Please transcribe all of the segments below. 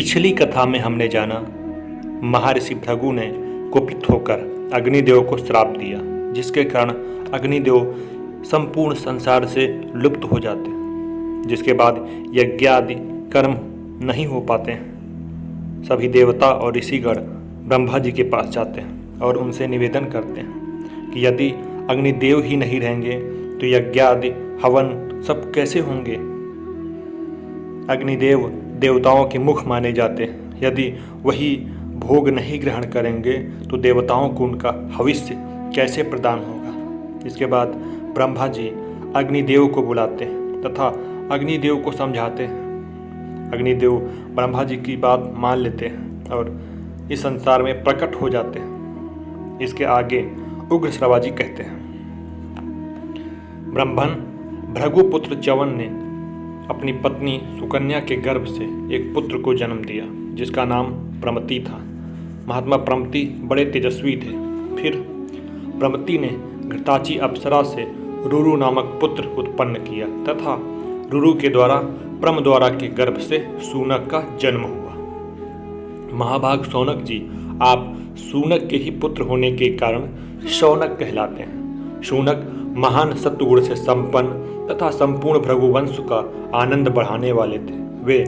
पिछली कथा में हमने जाना महर्षि भृगु ने कुपित होकर अग्निदेव को श्राप दिया, जिसके कारण अग्निदेव संपूर्ण संसार से लुप्त हो जाते हैं, जिसके बाद यज्ञ आदि कर्म नहीं हो पाते हैं। सभी देवता और ऋषिगण ब्रह्मा जी के पास जाते हैं और उनसे निवेदन करते हैं कि यदि अग्निदेव ही नहीं रहेंगे तो यज्ञ आदि हवन सब कैसे होंगे। अग्निदेव देवताओं के मुख माने जाते हैं, यदि वही भोग नहीं ग्रहण करेंगे तो देवताओं को उनका भविष्य कैसे प्रदान होगा। इसके बाद ब्रह्मा जी अग्निदेव को बुलाते हैं तथा अग्निदेव को समझाते हैं। अग्निदेव ब्रह्मा जी की बात मान लेते हैं और इस संसार में प्रकट हो जाते हैं। इसके आगे उग्र श्रवाजी कहते हैं, ब्रह्मन भृगुपुत्र च्यवन ने अपनी पत्नी सुकन्या के गर्भ से एक पुत्र को जन्म दिया, जिसका नाम प्रमति था। महात्मा प्रमति बड़े तेजस्वी थे। फिर प्रमति ने घृताची अप्सरा से रुरु नामक पुत्र उत्पन्न किया तथा रुरु के द्वारा प्रमद्वारा के गर्भ से शूनक का जन्म हुआ। महाभाग शौनक जी, आप शूनक के ही पुत्र होने के कारण शौनक कहलाते हैं। शूनक महान सत्वगुण से संपन्न तथा संपूर्ण भृगुवंश का आनंद बढ़ाने वाले थे। वे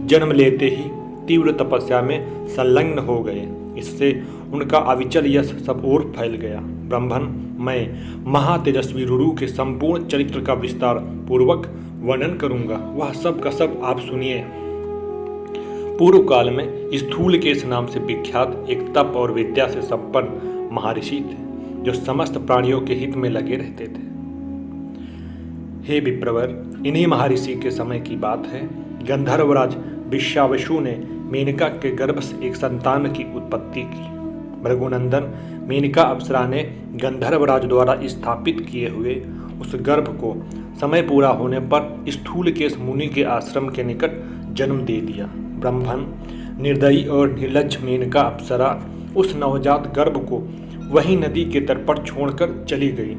जन्म लेते ही तीव्र तपस्या में संलग्न हो गए। इससे उनका अविचल यश सब ओर फैल गया। ब्रह्मन, मैं महातेजस्वी रुरु के संपूर्ण चरित्र का विस्तार पूर्वक वर्णन करूंगा, वह सब का सब आप सुनिए। पूर्व काल में स्थूलकेश नाम से विख्यात एक तप और विद्या से संपन्न महर्षि थे, जो समस्त प्राणियों के हित में लगे रहते थे। हे विप्रवर, इन्हीं महर्षि के समय की बात है। गंधर्वराज विश्वावसु ने मेनका के गर्भ से एक संतान की उत्पत्ति की। भृगुनंदन मेनका अप्सरा ने गंधर्वराज द्वारा स्थापित किए हुए उस गर्भ को समय पूरा होने पर स्थूलकेश मुनि के आश्रम के निकट जन्म दे दिया। ब्रह्मन, निर्दयी और निर्लज्ज मेनका अप्सरा उस नवजात गर्भ को वही नदी के तट पर छोड़कर चली गई।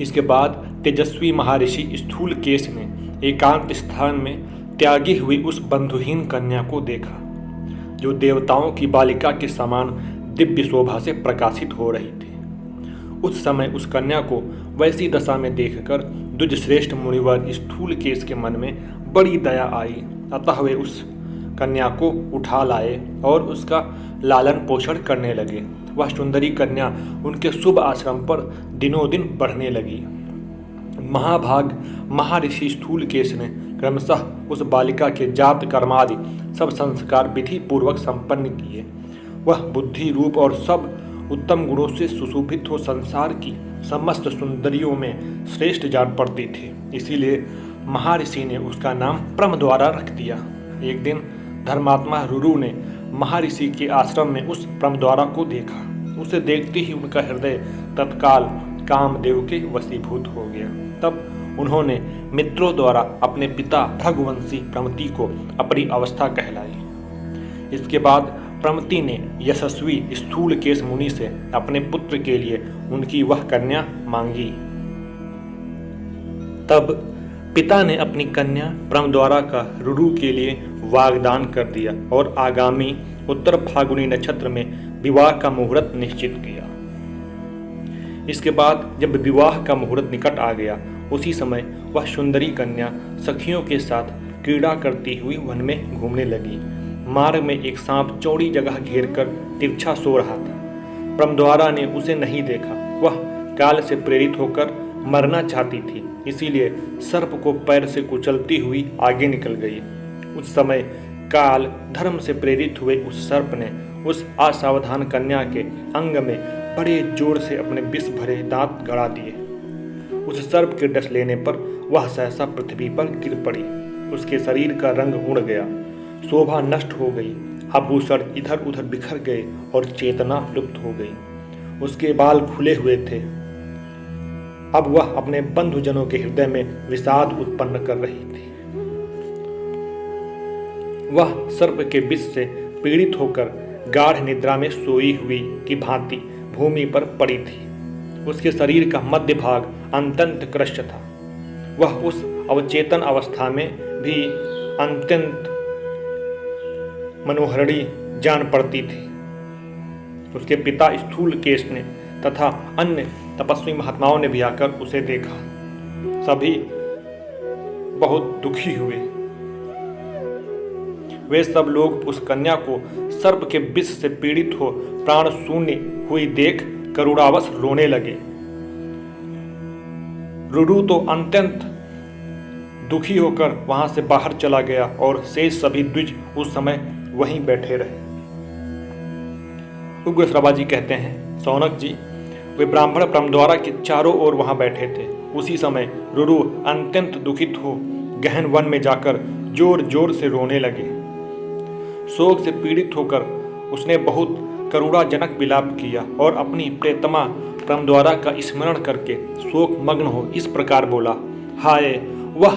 इसके बाद तेजस्वी महर्षि स्थूलकेश ने एकांत स्थान में त्यागी हुई उस बंधुहीन कन्या को देखा, जो देवताओं की बालिका के समान दिव्य शोभा से प्रकाशित हो रही थी। उस समय उस कन्या को वैसी दशा में देखकर द्विजश्रेष्ठ मुनिवर स्थूलकेश के मन में बड़ी दया आई। अतः वे उस कन्या को उठा लाए और उसका लालन पोषण करने लगे। वह सुंदरी कन्या उनके शुभ आश्रम पर दिनों दिन बढ़ने लगी। महाभाग महर्षि स्थूलकेश ने क्रमशः उस बालिका के जात कर्मादि सब संस्कार विधि पूर्वक संपन्न किए। वह बुद्धि, रूप और सब उत्तम गुणों से सुशोभित हो संसार की समस्त सुंदरियों में श्रेष्ठ जान पड़ती थी। इसीलिए महर्षि ने उसका नाम प्रमद्वारा रख दिया। एक दिन धर्मात्मा रुरु ने महर्षि के आश्रम में उस प्रमद्वारा को देखा। उसे देखते ही उनका हृदय तत्काल कामदेव के वशीभूत हो गया। तब उन्होंने मित्रों द्वारा अपने पिता भृगुवंशी प्रमति को अपनी अवस्था कहलाई। इसके बाद प्रमति ने यशस्वी स्थूलकेश मुनि से अपने पुत्र के लिए उनकी वह कन्या मांगी। तब पिता ने अपनी कन्या प्रमद्वारा का रुरु के लिए वाग्दान कर दिया और आगामी उत्तर फागुनी नक्षत्र में विवाह का मुहूर्त निश्चित किया। इसके बाद जब विवाह का मुहूर्त निकट आ गया, उसी समय वह सुंदरी कन्या सखियों के साथ क्रीड़ा करती हुई वन में घूमने लगी। मार्ग में एक सांप चौड़ी जगह घेरकर तिरछा सो रहा था। प्रमद्वारा ने उसे नहीं देखा। वह काल से प्रेरित होकर मरना चाहती थी, इसीलिए सर्प को पैर से कुचलती हुई आगे निकल गई। उस समय काल धर्म से प्रेरित हुए उस सर्प ने उस असावधान कन्या के अंग में बड़े जोर से अपने विष भरे दांत गड़ा दिए। उस सर्प के डस लेने पर वह सहसा पृथ्वी पर गिर पड़ी। उसके शरीर का रंग उड़ गया, शोभा नष्ट हो गई, आभूषण इधर उधर बिखर गए और चेतना लुप्त हो गई। उसके बाल खुले हुए थे। अब वह अपने बंधुजनों के हृदय में विषाद उत्पन्न कर रही थी। वह सर्प के विष से पीड़ित होकर गाढ़ निद्रा में सोई हुई की भांति भूमि पर पड़ी थी। उसके शरीर का मध्य भाग अत्यंत कृष्ण था। वह उस अवचेतन अवस्था में भी अत्यंत मनोहरणी जान पड़ती थी। उसके पिता स्थूल केश ने तथा अन्य तपस्वी महात्माओं ने भी आकर उसे देखा। सभी बहुत दुखी हुए। वे सब लोग उस कन्या को सर्प के विष से पीड़ित हो प्राण शून्य हुई देख करुणावश रोने लगे। रुरु तो अत्यंत दुखी होकर वहां से बाहर चला गया और शेष सभी द्विज उस समय वहीं बैठे रहे। उग्र श्रवाजी कहते हैं, सौनक जी, वे ब्राह्मण ब्रह्मद्वारा के चारों ओर वहां बैठे थे। उसी समय रुरु अत्यंत दुखित हो गहन वन में जाकर जोर जोर से रोने लगे। शोक से पीड़ित होकर उसने बहुत करुणाजनक विलाप किया और अपनी प्रियतमा ब्रह्मद्वारा का स्मरण करके शोक मग्न हो इस प्रकार बोला, हाय वह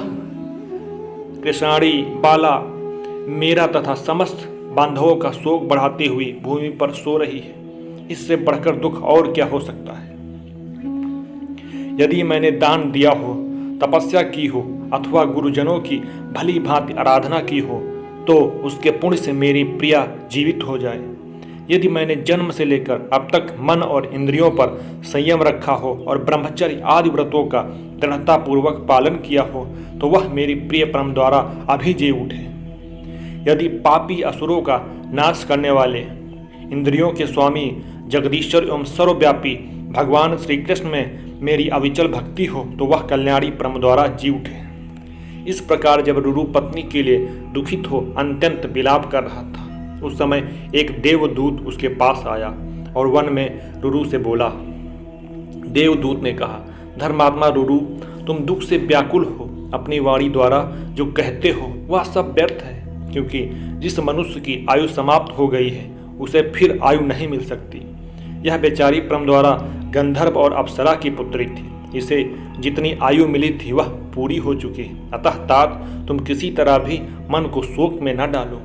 कृष्णाणी बाला मेरा तथा समस्त बांधवों का शोक बढ़ाती हुई भूमि पर सो रही है। इससे बढ़कर दुख और क्या हो सकता है। यदि मैंने दान दिया हो, तपस्या की हो अथवा गुरुजनों की भली भांति आराधना की हो तो उसके पुण्य से मेरी प्रिया जीवित हो जाए। यदि मैंने जन्म से लेकर अब तक मन और इंद्रियों पर संयम रखा हो और ब्रह्मचर्य आदि व्रतों का दृढ़तापूर्वक पालन किया हो तो वह मेरी प्रिय परम द्वारा अभी जी उठे। यदि पापी असुरों का नाश करने वाले इंद्रियों के स्वामी जगदीश्वर एवं सर्वव्यापी भगवान श्री कृष्ण में मेरी अविचल भक्ति हो तो वह कल्याणी परम द्वारा जी उठे। इस प्रकार जब रुरु पत्नी के लिए दुखित हो अत्यंत विलाप कर रहा था, उस समय एक देवदूत उसके पास आया और वन में रुरु से बोला। देवदूत ने कहा, धर्मात्मा रुरु, तुम दुख से व्याकुल हो। अपनी वाणी द्वारा जो कहते हो वह सब व्यर्थ है, क्योंकि जिस मनुष्य की आयु समाप्त हो गई है उसे फिर आयु नहीं मिल सकती। यह बेचारी परम द्वारा गंधर्व और अप्सरा की पुत्री थी। इसे जितनी आयु मिली थी वह पूरी हो चुकी। अतः तात तुम किसी तरह भी मन को शोक में न डालो।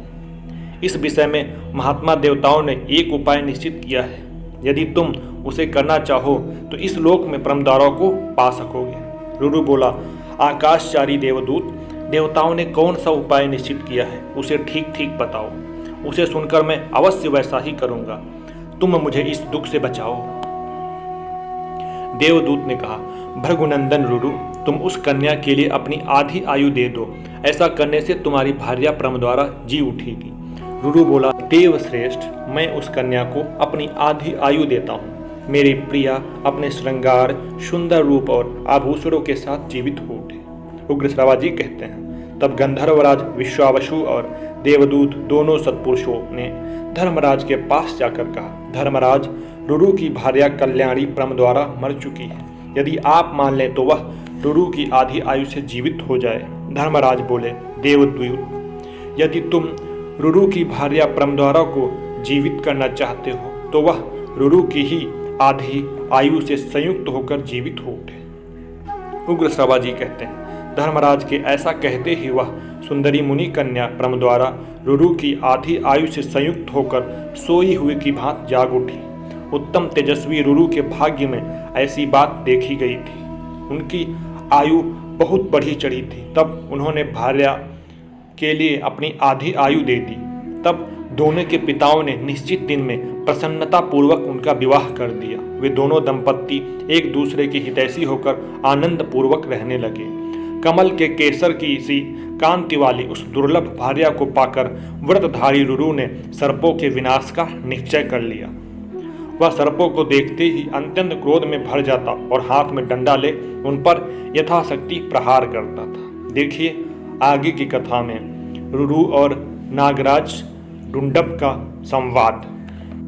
इस विषय में महात्मा देवताओं ने एक उपाय निश्चित किया है। यदि तुम उसे करना चाहो तो इस लोक में परम द्वारा को पा सकोगे। रुरु बोला, आकाशचारी देवदूत, देवताओं ने कौन सा उपाय निश्चित किया है उसे ठीक ठीक बताओ। उसे सुनकर मैं अवश्य वैसा ही करूंगा। तुम मुझे इस दुख से बचाओ। देवदूत ने कहा, भृगुनंदन रुरु, तुम उस कन्या के लिए अपनी आधी आयु दे दो। ऐसा करने से तुम्हारी भार्या परम द्वारा जी उठेगी। रुरु बोला, देव श्रेष्ठ, मैं उस कन्या को अपनी आधी आयु देता हूँ। मेरी प्रिया अपने श्रृंगार, सुंदर रूप और आभूषणों के साथ जीवित हो उठे। उग्र श्रवाजी कहते हैं, तब गंधर्वराज विश्वावसु और देवदूत दोनों सत्पुरुषों ने धर्मराज के पास जाकर कहा, धर्मराज, रुरु की भार्या कल्याणी परम द्वारा मर चुकी है। यदि आप मान लें तो वह रुरु की आधी आयु से जीवित हो जाए। धर्मराज बोले, देवदूत, यदि तुम रुरु की भार्या परम द्वारा को जीवित करना चाहते हो तो वह रुरु की ही आधी आयु से संयुक्त होकर जीवित हो उठे। उग्र श्रवाजी कहते हैं, धर्मराज के ऐसा कहते ही वह सुंदरी मुनि कन्या परम द्वारा रुरु की आधी आयु से संयुक्त होकर सोई हुई की भांति जाग उठी। उत्तम तेजस्वी रुरु के भाग्य में ऐसी बात देखी गई थी। उनकी आयु बहुत बढ़ी चढ़ी थी। तब उन्होंने भार्या के लिए अपनी आधी आयु दे दी। तब दोनों के पिताओं ने निश्चित दिन में प्रसन्नता पूर्वक उनका विवाह कर दिया। वे दोनों दंपत्ति एक दूसरे के हितैषी होकर आनंद पूर्वक रहने लगे। कमल के केसर की सी कांति वाली उस दुर्लभ भार्या को पाकर व्रतधारी रुरु ने सर्पों के विनाश का निश्चय कर लिया। वह सर्पों को देखते ही अत्यंत क्रोध में भर जाता और हाथ में डंडा ले उन पर यथाशक्ति प्रहार करता था। देखिए आगे की कथा में रुरु और नागराज डुंडब का संवाद।